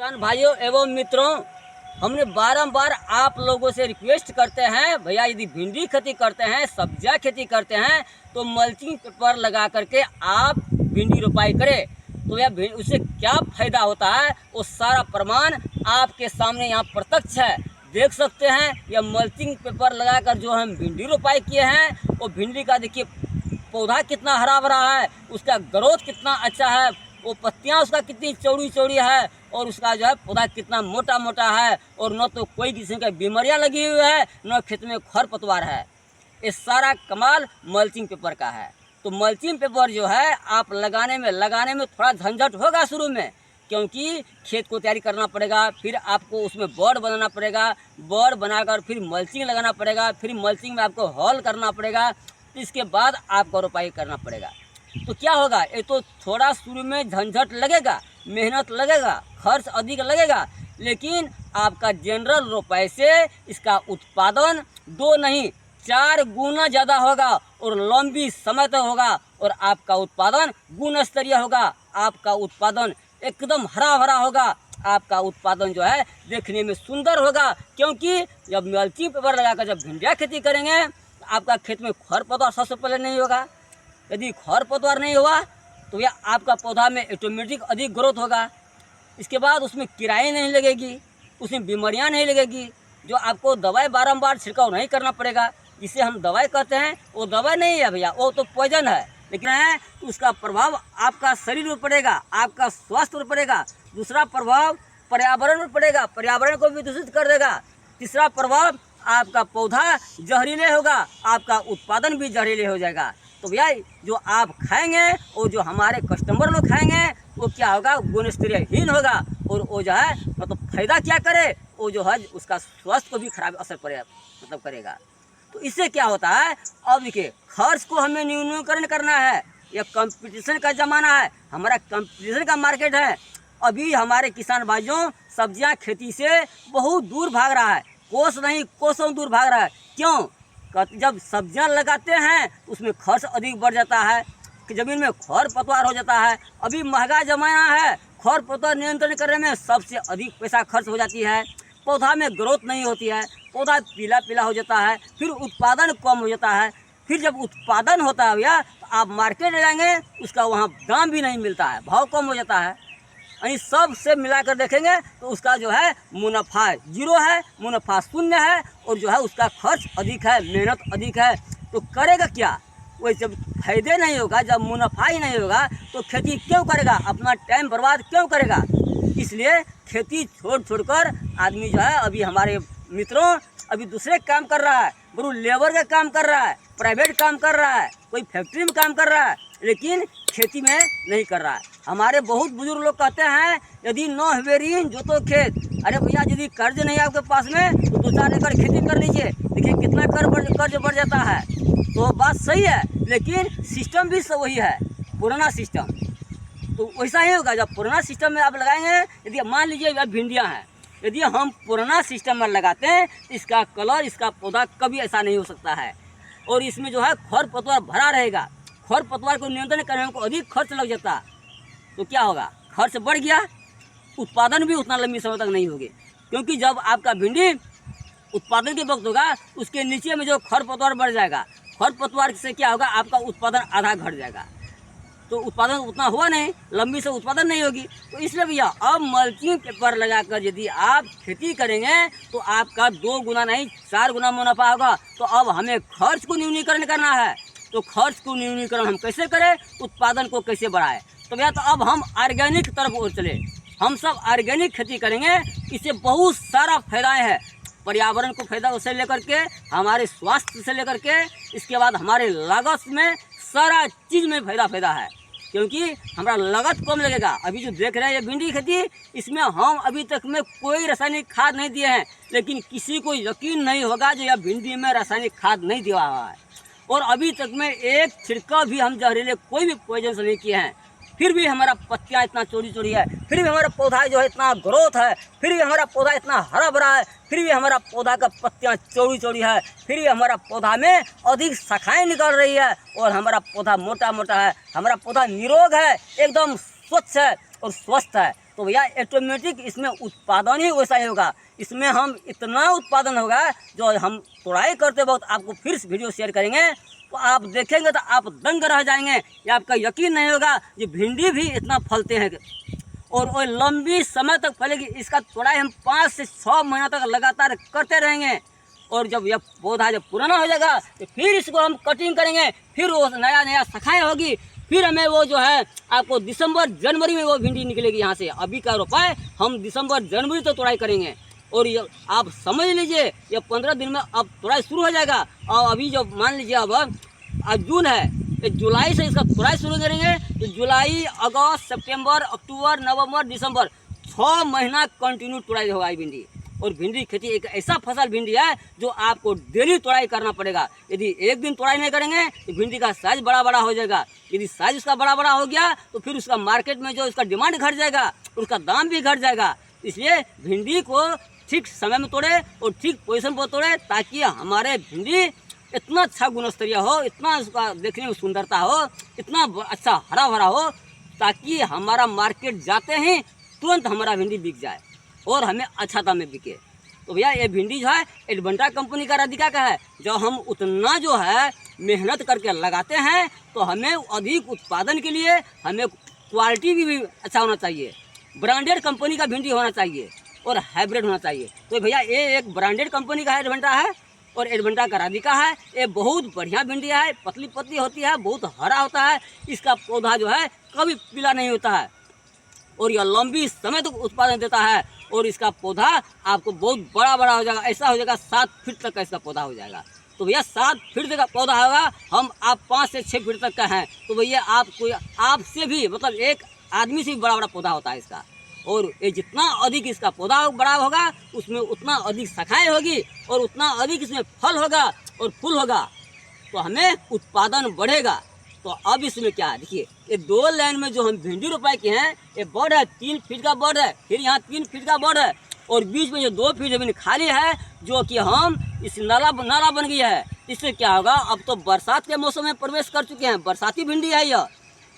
किसान भाइयों एवं मित्रों, हमने बारंबार आप लोगों से रिक्वेस्ट करते हैं, भैया यदि भिंडी खेती करते हैं, सब्जियां खेती करते हैं तो मल्चिंग पेपर लगा करके आप भिंडी रोपाई करें। तो यह उससे क्या फ़ायदा होता है वो सारा प्रमाण आपके सामने यहाँ प्रत्यक्ष है। देख सकते हैं यह मल्चिंग पेपर लगाकर जो हम भिंडी रोपाई किए हैं वो भिंडी का देखिए पौधा कितना हरा भरा है, उसका ग्रोथ कितना अच्छा है, वो पत्तियां उसका कितनी चौड़ी चौड़ी है और उसका जो है पौधा कितना मोटा मोटा है और न तो कोई किस्म की बीमारियां लगी हुई है न खेत में खरपतवार है। ये सारा कमाल मल्चिंग पेपर का है। तो मल्चिंग पेपर जो है आप लगाने में थोड़ा झंझट होगा शुरू में, क्योंकि खेत को तैयारी करना पड़ेगा, फिर आपको उसमें बड़ बनाना पड़ेगा, बड़ बनाकर फिर मल्चिंग लगाना पड़ेगा, फिर मल्चिंग में आपको हॉल करना पड़ेगा, इसके बाद आपको रोपाई करना पड़ेगा। तो क्या होगा, ये तो थोड़ा शुरू में झंझट लगेगा, मेहनत लगेगा, खर्च अधिक लगेगा, लेकिन आपका जनरल रोपाई से इसका उत्पादन 2 नहीं 4 गुना ज़्यादा होगा और लंबी समय तक होगा और आपका उत्पादन गुण स्तरीय होगा। आपका उत्पादन एकदम हरा भरा होगा, आपका उत्पादन जो है देखने में सुंदर होगा। क्योंकि जब मल्चिंग पेपर लगाकर जब भिंडिया खेती करेंगे तो आपका खेत में खरपतवार सबसे पहले नहीं होगा। यदि खरपतवार नहीं हुआ तो यह आपका पौधा में ऑटोमेटिक अधिक ग्रोथ होगा। इसके बाद उसमें किराए नहीं लगेगी, उसमें बीमारियां नहीं लगेगी, जो आपको दवाई बारंबार छिड़काव नहीं करना पड़ेगा। जिसे हम दवाई कहते हैं वो दवाई नहीं है भैया, वो तो पॉइजन है, लेकिन है उसका प्रभाव आपका शरीर पर पड़ेगा, आपका स्वास्थ्य पर पड़ेगा। दूसरा प्रभाव पर्यावरण पर पड़ेगा, पर्यावरण को भी दूषित कर देगा। तीसरा प्रभाव आपका पौधा जहरीले होगा, आपका उत्पादन भी जहरीले हो जाएगा। तो भैया जो आप खाएंगे और जो हमारे कस्टमर लोग खाएंगे वो क्या होगा, गुणस्तरीयहीन होगा और वो जो है मतलब फायदा क्या करे, वो जो है उसका स्वास्थ्य को भी खराब असर करेगा। तो इससे क्या होता है, अब देखिए खर्च को हमें न्यूनीकरण करना है। यह कंपटीशन का ज़माना है, हमारा कंपटीशन का मार्केट है। अभी हमारे किसान भाइयों सब्जियां खेती से बहुत दूर भाग रहा है, कोस नहीं कोसों दूर भाग रहा है। क्यों? जब सब्जियां लगाते हैं उसमें खर्च अधिक बढ़ जाता है, कि ज़मीन में खरपतवार हो जाता है। अभी महंगा ज़माना है, खरपतवार नियंत्रण करने में सबसे अधिक पैसा खर्च हो जाती है। पौधा में ग्रोथ नहीं होती है, पौधा पीला पीला हो जाता है, फिर उत्पादन कम हो जाता है। फिर जब उत्पादन होता है भैया तो आप मार्केट जाएंगे उसका वहाँ दाम भी नहीं मिलता है, भाव कम हो जाता है। यानी सब से मिलाकर देखेंगे तो उसका जो है मुनाफा 0 है, मुनाफा 0 है और जो है उसका खर्च अधिक है, मेहनत अधिक है। तो करेगा क्या? वही जब फायदे नहीं होगा, जब मुनाफा ही नहीं होगा तो खेती क्यों करेगा, अपना टाइम बर्बाद क्यों करेगा? इसलिए खेती छोड़कर आदमी जो है, अभी हमारे मित्रों अभी दूसरे काम कर रहा है, बरू लेबर का काम कर रहा है, प्राइवेट काम कर रहा है, कोई फैक्ट्री में काम कर रहा है, लेकिन खेती में नहीं कर रहा है। हमारे बहुत बुजुर्ग लोग कहते हैं यदि 9 हेवेरिन जोतो खेत। अरे भैया यदि कर्ज नहीं है आपके पास में तो 2-4 एकड़ खेती कर लीजिए, देखिए कितना कर्ज बढ़ जाता है। तो बात सही है, लेकिन सिस्टम भी सब वही है, पुराना सिस्टम। तो वैसा ही होगा जब पुराना सिस्टम में आप लगाएंगे। यदि मान लीजिए भिंडियाँ हैं, यदि हम पुराना सिस्टम में लगाते हैं इसका कलर, इसका पौधा कभी ऐसा नहीं हो सकता है और इसमें जो है खरपतवार भरा रहेगा। खरपतवार को नियंत्रण करने में अधिक खर्च लग जाता, तो क्या होगा, खर्च बढ़ गया, उत्पादन भी उतना लंबी समय तक नहीं होगी। क्योंकि जब आपका भिंडी उत्पादन के वक्त होगा उसके नीचे में जो खरपतवार बढ़ जाएगा, खरपतवार से क्या होगा, आपका उत्पादन आधा घट जाएगा। तो उत्पादन उतना हुआ नहीं, लंबी से उत्पादन नहीं होगी। तो इसलिए भैया अब मल्चिंग पेपर लगाकर यदि आप खेती करेंगे तो आपका 2 गुना नहीं 4 गुना मुनाफा होगा। तो अब हमें खर्च को न्यूनीकरण करना है। तो खर्च को न्यूनीकरण हम कैसे करें, उत्पादन को कैसे बढ़ाएं? तो भैया तो अब हम ऑर्गेनिक तरफ ओर चले, हम सब ऑर्गेनिक खेती करेंगे। इससे बहुत सारा फायदाएँ हैं, पर्यावरण को फायदा उसे लेकर के, हमारे स्वास्थ्य से लेकर के, इसके बाद हमारे लागत में सारा चीज़ में फायदा है। क्योंकि हमारा लागत कम लगेगा। अभी जो देख रहे हैं ये भिंडी खेती, इसमें हम अभी तक में कोई रासायनिक खाद नहीं दिए हैं, लेकिन किसी को यकीन नहीं होगा जो यह भिंडी में रासायनिक खाद नहीं दिया हुआ है और अभी तक में एक छिड़काव भी हम जहरीले कोई भी पॉइजन से नहीं किए हैं। फिर भी हमारा पत्तियाँ इतना चौड़ी चौड़ी है, फिर भी हमारा पौधा जो है इतना ग्रोथ है, फिर भी हमारा पौधा इतना हरा भरा है, फिर भी हमारा पौधा का पत्तियाँ चौड़ी चौड़ी है, फिर भी हमारा पौधा में अधिक शाखाएं निकल रही है और हमारा पौधा मोटा मोटा है, हमारा पौधा निरोग है, एकदम स्वच्छ है और स्वस्थ है। तो भैया ऑटोमेटिक इसमें उत्पादन ही वैसा ही होगा। इसमें हम इतना उत्पादन होगा जो हम तोड़ाई करते वक्त आपको फिर वीडियो शेयर करेंगे, तो आप देखेंगे तो आप दंग रह जाएंगे। ये आपका यकीन नहीं होगा ये भिंडी भी इतना फलते हैं और वो लंबी समय तक फलेगी। इसका तोड़ाई हम 5 से 6 महीना तक लगातार करते रहेंगे और जब यह पौधा जब पुराना हो जाएगा तो फिर इसको हम कटिंग करेंगे, फिर वो नया नया शाखाएँ होगी, फिर हमें वो जो है आपको दिसंबर जनवरी में वो भिंडी निकलेगी यहाँ से। अभी का रोपाई हम दिसंबर जनवरी तो तोड़ाई करेंगे और ये आप समझ लीजिए ये 15 दिन में अब तोड़ाई शुरू हो जाएगा। और अभी जो मान लीजिए अब जून है, तो जुलाई से इसका तोड़ाई शुरू करेंगे तो जुलाई, अगस्त, सितंबर, अक्टूबर, नवंबर, दिसंबर 6 महीना कंटिन्यू तोड़ाई होगा ये भिंडी। और भिंडी खेती एक ऐसा फसल भिंडी है जो आपको डेली तोड़ाई करना पड़ेगा। यदि एक दिन तोड़ाई नहीं करेंगे तो भिंडी का साइज बड़ा बड़ा हो जाएगा। यदि साइज उसका बड़ा बड़ा हो गया तो फिर उसका मार्केट में जो उसका डिमांड घट जाएगा, उसका दाम भी घट जाएगा। इसलिए भिंडी को ठीक समय में तोड़े और ठीक पोजीशन पर तोड़े ताकि हमारे भिंडी इतना अच्छा गुणस्तरीय हो, इतना उसका देखने में सुंदरता हो, इतना अच्छा हरा भरा हो ताकि हमारा मार्केट जाते ही तुरंत हमारा भिंडी बिक जाए और हमें अच्छा दाम में बिके। तो भैया ये भिंडी जो है एडवेंटा कंपनी का राधिका का है। जब हम उतना जो है मेहनत करके लगाते हैं तो हमें अधिक उत्पादन के लिए हमें क्वालिटी भी अच्छा होना चाहिए, ब्रांडेड कंपनी का भिंडी होना चाहिए और हाइब्रिड होना चाहिए। तो भैया ये एक ब्रांडेड कंपनी का एडवेंटा है और एडवेंटा का राधिका है। ये बहुत बढ़िया भिंडी है, पतली पतली होती है, बहुत हरा होता है। इसका पौधा जो है कभी पीला नहीं होता है और यह लंबी समय तक उत्पादन देता है और इसका पौधा आपको बहुत बड़ा बड़ा हो जाएगा। ऐसा हो जाएगा 7 फीट तक का इसका पौधा हो जाएगा। तो भैया 7 फीट का पौधा होगा, हम आप 5 से 6 फीट तक का हैं। तो भैया आपसे भी मतलब एक आदमी से भी बड़ा बड़ा पौधा होता है इसका। और ये जितना अधिक इसका पौधा बड़ा होगा उसमें उतना अधिक शाखाएँ होगी और उतना अधिक इसमें फल होगा और फूल होगा, तो हमें उत्पादन बढ़ेगा। तो अब इसमें क्या है, देखिए ये 2 लाइन में जो हम भिंडी रोपाई किए हैं ये बर्ड है, 3 फीट का बर्ड है, फिर यहाँ 3 फीट का बर्ड है और बीच में जो 2 फीट जमीन खाली है जो कि हम इस नाला बन गया है। इससे क्या होगा, अब तो बरसात के मौसम में प्रवेश कर चुके हैं, बरसाती भिंडी है यह।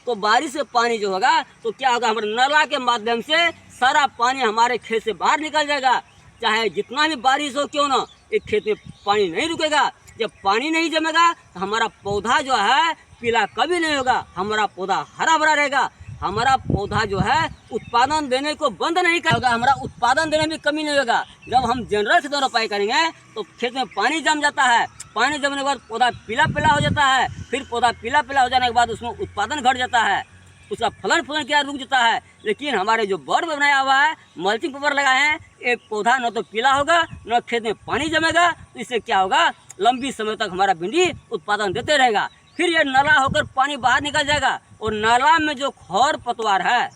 तो बारिश से पानी जो होगा तो क्या होगा, हमारे नाला के माध्यम से सारा पानी हमारे खेत से बाहर निकल जाएगा। चाहे जितना भी बारिश हो क्यों ना, एक खेत में पानी नहीं रुकेगा। जब पानी नहीं जमेगा तो हमारा पौधा जो है पीला कभी नहीं होगा, हमारा पौधा हरा भरा रहेगा। हमारा पौधा जो है उत्पादन देने को बंद नहीं करेगा, हमारा उत्पादन देने में कमी नहीं होगा। जब हम जनरल से रोपाई करेंगे तो खेत में पानी जम जाता है, पानी जमने के बाद पौधा पीला पीला हो जाता है, फिर पौधा पीला पीला हो जाने के बाद उसमें उत्पादन घट जाता है, उसका फलन क्या रुक जाता है। लेकिन हमारे जो बर्ड बनाया हुआ है, मल्चिंग पेपर लगाए हैं, ये पौधा न तो पीला होगा न खेत में पानी जमेगा। तो इससे क्या होगा, लंबी समय तक हमारा भिंडी उत्पादन देते रहेगा। फिर ये नाला होकर पानी बाहर निकल जाएगा और नाला में जो खर पतवार है,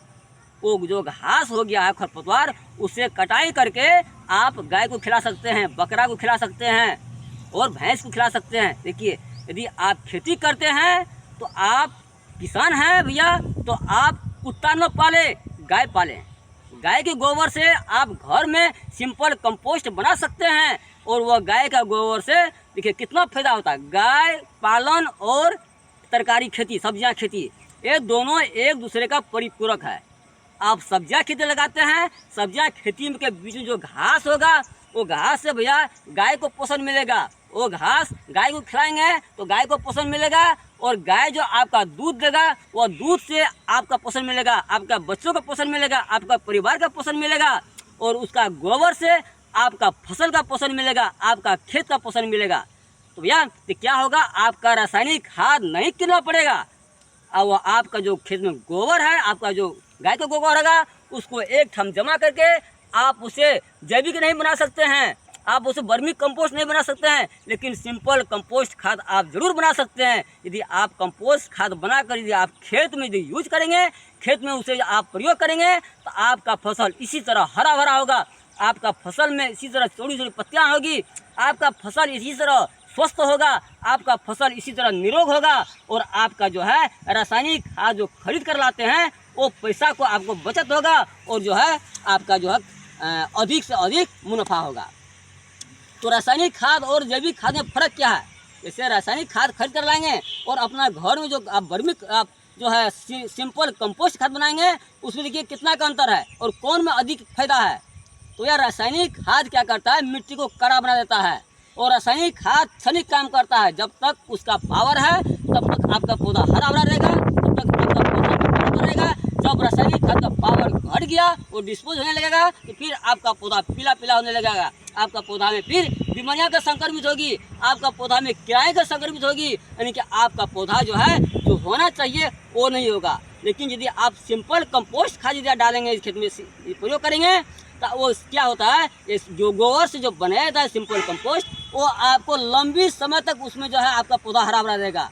वो जो घास हो गया है खरपतवार, उसे कटाई करके आप गाय को खिला सकते हैं, बकरा को खिला सकते हैं और भैंस को खिला सकते हैं। देखिए यदि आप खेती करते हैं तो आप किसान हैं भैया, तो आप कुत्ता न पाले, गाय पालें। गाय के गोबर से आप घर में सिंपल कंपोस्ट बना सकते हैं और वह गाय का गोबर से देखिए कितना फायदा होता है। गाय पालन और तरकारी खेती, सब्जियां खेती, ये दोनों एक दूसरे का परिपूरक है। आप सब्जियां खेती लगाते हैं, सब्जियां खेती के बीच में जो घास होगा वो घास से भैया गाय को पोषण मिलेगा। वो घास गाय को खिलाएंगे तो गाय को पोषण मिलेगा और गाय जो आपका दूध देगा वो दूध से आपका पोषण मिलेगा, आपका बच्चों का पोषण मिलेगा, आपका परिवार का पोषण मिलेगा और उसका गोबर से आपका फसल का पोषण मिलेगा, आपका खेत का पोषण मिलेगा। तो भैया तो क्या होगा, आपका रासायनिक खाद नहीं कितना पड़ेगा और वो आपका जो खेत में गोबर है, आपका जो गाय का गोबर होगा, उसको एक ठम जमा करके आप उसे जैविक नहीं बना सकते हैं, आप उसे वर्मी कंपोस्ट नहीं बना सकते हैं, लेकिन सिंपल कंपोस्ट खाद आप जरूर बना सकते हैं। यदि आप कंपोस्ट खाद बनाकर यदि आप खेत में यदि यूज करेंगे, खेत में उसे आप प्रयोग करेंगे तो आपका फसल इसी तरह हरा भरा होगा, आपका फसल में इसी तरह चौड़ी चौड़ी पत्तियाँ होगी, आपका फसल इसी तरह स्वस्थ होगा, आपका फसल इसी तरह निरोग होगा और आपका जो है रासायनिक खाद जो खरीद कर लाते हैं वो पैसा को आपको बचत होगा और जो है आपका जो है अधिक से अधिक मुनाफा होगा। तो रासायनिक खाद और जैविक खाद में फ़र्क क्या है? जैसे रासायनिक खाद खरीद कर लाएंगे और अपना घर में जो आप जो है सिंपल कंपोस्ट खाद बनाएंगे, उसमें देखिए कितना का अंतर है और कौन में अधिक फायदा है। तो यह रासायनिक खाद क्या करता है, मिट्टी को कड़ा बना देता है, और रासायनिक खाद क्षणिक काम करता है। जब तक उसका पावर है तब तक आपका पौधा हरा भरा रहेगा, तब तक आपका पौधा ग्रोथ रहेगा। जब रासायनिक खाद का पावर घट गया और डिस्पोज होने लगेगा तो फिर आपका पौधा पीला पीला होने लगेगा, आपका पौधा में फिर बीमारियां का संक्रमित होगी, आपका पौधा में कीड़ाएं का संक्रमित होगी, यानी कि आपका पौधा जो है जो होना चाहिए वो नहीं होगा। लेकिन यदि आप सिंपल कंपोस्ट खाद यदि डालेंगे, इस खेत में प्रयोग करेंगे, तो वो क्या होता है, इस जो गोबर से जो बनाया जाता है सिंपल कंपोस्ट, वो आपको लंबी समय तक उसमें जो है आपका पौधा हरा भरा रहेगा,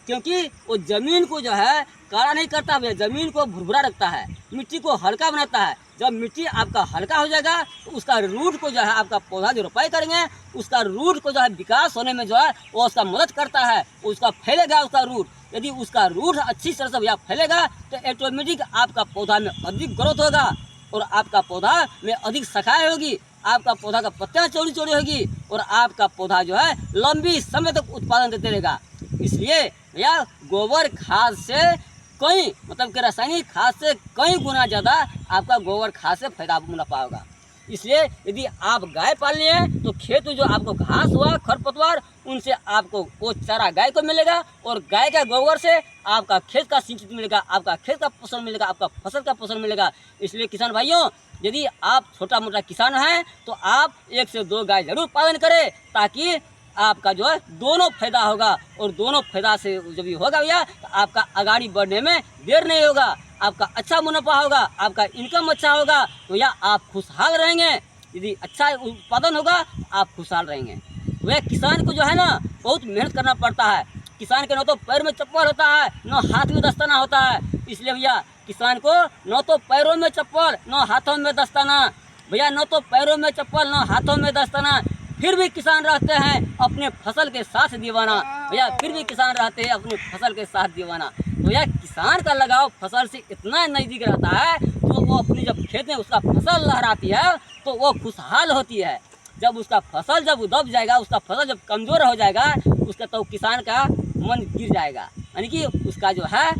क्योंकि वो ज़मीन को जो है काला नहीं करता भैया, ज़मीन को भुरभुरा रखता है, मिट्टी को हल्का बनाता है। जब मिट्टी आपका हल्का हो जाएगा तो उसका रूट को जो है आपका पौधा जो रोपाई करेंगे, उसका रूट को जो है विकास होने में जो है वो उसका मदद करता है, उसका फैलेगा उसका रूट। यदि उसका रूट अच्छी तरह से भैया फैलेगा तो ऑटोमेटिक आपका पौधा में अधिक ग्रोथ होगा और आपका पौधा में अधिक शाखाएं होगी, आपका पौधा का पत्तियाँ चौड़ी चौड़ी होगी और आपका पौधा जो है लंबी समय तक उत्पादन देते रहेगा। इसलिए भैया गोबर खाद से कई मतलब कि रासायनिक खाद से कई गुना ज़्यादा आपका गोबर खाद से फायदा मुनाफा होगा। इसलिए यदि आप गाय पाल लिए हैं तो खेत में जो आपको घास हुआ खरपतवार, उनसे आपको वो चारा गाय को मिलेगा और गाय का गोबर से आपका खेत का सिंचित मिलेगा, आपका खेत का पोषण मिलेगा, आपका फसल का पोषण मिलेगा। इसलिए किसान भाइयों, यदि आप छोटा मोटा किसान हैं तो आप 1 से 2 गाय जरूर पालन करें, ताकि आपका जो है दोनों फायदा होगा, और दोनों फायदा से जब ये होगा भैया तो आपका आगाड़ी बढ़ने में देर नहीं होगा, आपका अच्छा मुनाफा होगा, आपका इनकम अच्छा होगा, तो या आप खुशहाल रहेंगे। यदि अच्छा उत्पादन होगा आप खुशहाल रहेंगे। वह किसान को जो है ना बहुत मेहनत करना पड़ता है, किसान के न तो पैर में चप्पल होता है, न हाथ में दस्ताना होता है। इसलिए भैया किसान को न तो पैरों में चप्पल न हाथों में दस्ताना, भैया न तो पैरों में चप्पल न हाथों में दस्ताना, फिर भी किसान रहते हैं अपने फसल के साथ दीवाना। भैया फिर भी किसान रहते हैं अपने फसल के साथ दीवाना। तो यह किसान का लगाव फसल से इतना नज़दीक रहता है तो वो अपनी जब खेत में उसका फसल लहराती है तो वो खुशहाल होती है। जब उसका फसल जब दब जाएगा, उसका फसल जब कमज़ोर हो जाएगा, उसका तो किसान का मन गिर जाएगा, यानी कि उसका जो है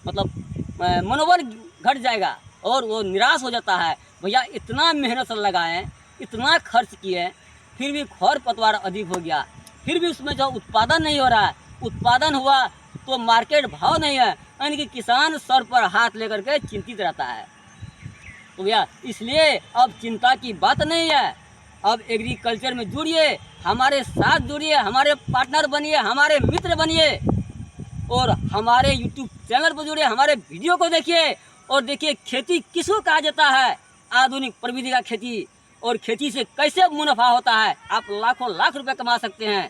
मतलब मनोबल घट जाएगा और वो निराश हो जाता है। भैया इतना मेहनत से लगाएं, इतना खर्च किए, फिर भी खरपतवार अधिक हो गया, फिर भी उसमें जो उत्पादन नहीं हो रहा है, उत्पादन हुआ तो मार्केट भाव नहीं है, यानी कि किसान सर पर हाथ लेकर के चिंतित रहता है। तो भैया इसलिए अब चिंता की बात नहीं है, अब एग्रीकल्चर में जुड़िए, हमारे साथ जुड़िए, हमारे पार्टनर बनिए, हमारे मित्र बनिए और हमारे यूट्यूब चैनल पर जुड़िए, हमारे वीडियो को देखिए और देखिए खेती किसको कहा जाता है, आधुनिक प्रविधि का खेती, और खेती से कैसे मुनाफा होता है। आप लाखों लाख रुपए कमा सकते हैं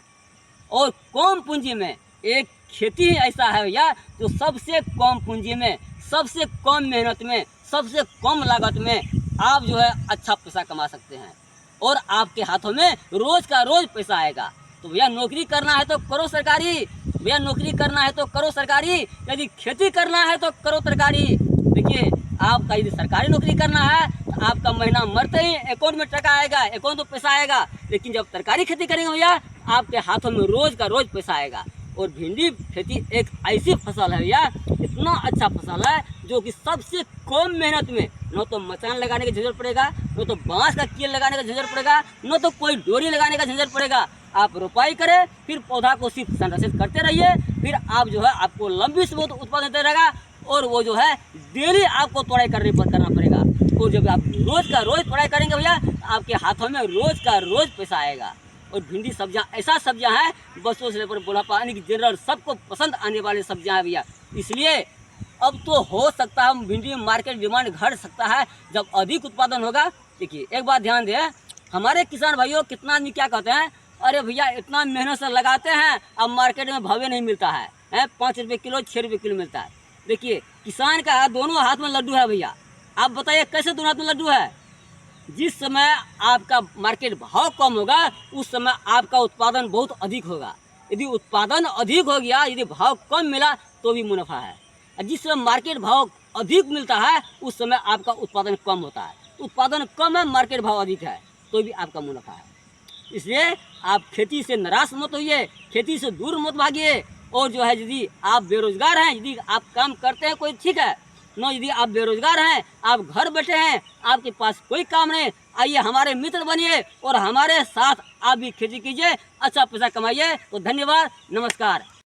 और कम पूंजी में। एक खेती ही ऐसा है भैया जो सबसे कम पूंजी में, सबसे कम मेहनत में, सबसे कम लागत में आप जो है अच्छा पैसा कमा सकते हैं और आपके हाथों में रोज का रोज पैसा आएगा। तो भैया नौकरी करना है तो करो सरकारी, भैया नौकरी करना है तो करो सरकारी, यदि खेती करना है तो करो सरकारी। देखिए आपका यदि सरकारी नौकरी करना है तो आपका महीना मरते ही अकाउंट में टका आएगा, अकाउंट तो पैसा आएगा, लेकिन जब सरकारी खेती करेंगे भैया आपके हाथों में रोज का रोज पैसा आएगा। और भिंडी खेती एक ऐसी फसल है भैया, इतना अच्छा फसल है जो कि सबसे कम मेहनत में, न तो मचान लगाने की झंझट पड़ेगा, न तो बांस का कील लगाने का झंझट पड़ेगा, न तो कोई डोरी लगाने का झंझट पड़ेगा। आप रोपाई करें, फिर पौधा को सिर्फ संरक्षित करते रहिए, फिर आप जो है आपको लंबी समय उत्पादन देते रहेगा और वो जो है डेली आपको तोड़ाई करना पड़ेगा। और जब आप रोज का रोज तोड़ाई करेंगे भैया आपके हाथों में रोज का रोज पैसा आएगा। और भिंडी सब्जियां ऐसा सब्जियां हैं बच्चों से लेकर बुढ़ापा यानी कि जनरल सबको पसंद आने वाली सब्जियां हैं भैया। इसलिए अब तो हो सकता है भिंडी में मार्केट डिमांड घट सकता है जब अधिक उत्पादन होगा। देखिए एक बात ध्यान दें, हमारे किसान भाइयों कितना आदमी क्या कहते हैं, अरे भैया इतना मेहनत से लगाते हैं अब मार्केट में भाव नहीं मिलता है, 5 रुपये किलो 6 रुपये किलो मिलता है। देखिए किसान का दोनों हाथ में लड्डू है भैया, आप बताइए कैसे दोनों हाथ में लड्डू है। जिस समय आपका मार्केट भाव कम होगा उस समय आपका उत्पादन बहुत अधिक होगा। यदि उत्पादन अधिक हो गया, यदि भाव कम मिला तो भी मुनाफा है। जिस समय मार्केट भाव अधिक मिलता है उस समय आपका उत्पादन कम होता है। उत्पादन कम है, मार्केट भाव अधिक है तो भी आपका मुनाफा है। इसलिए आप खेती से निराश मत होइए, खेती से दूर मत भागिए, और जो है यदि आप बेरोजगार हैं, यदि आप काम करते हैं कोई ठीक है, नो यदि आप बेरोजगार हैं, आप घर बैठे हैं, आपके पास कोई काम नहीं, आइए हमारे मित्र बनिए और हमारे साथ आप भी खेती कीजिए, अच्छा पैसा कमाइए। तो धन्यवाद, नमस्कार।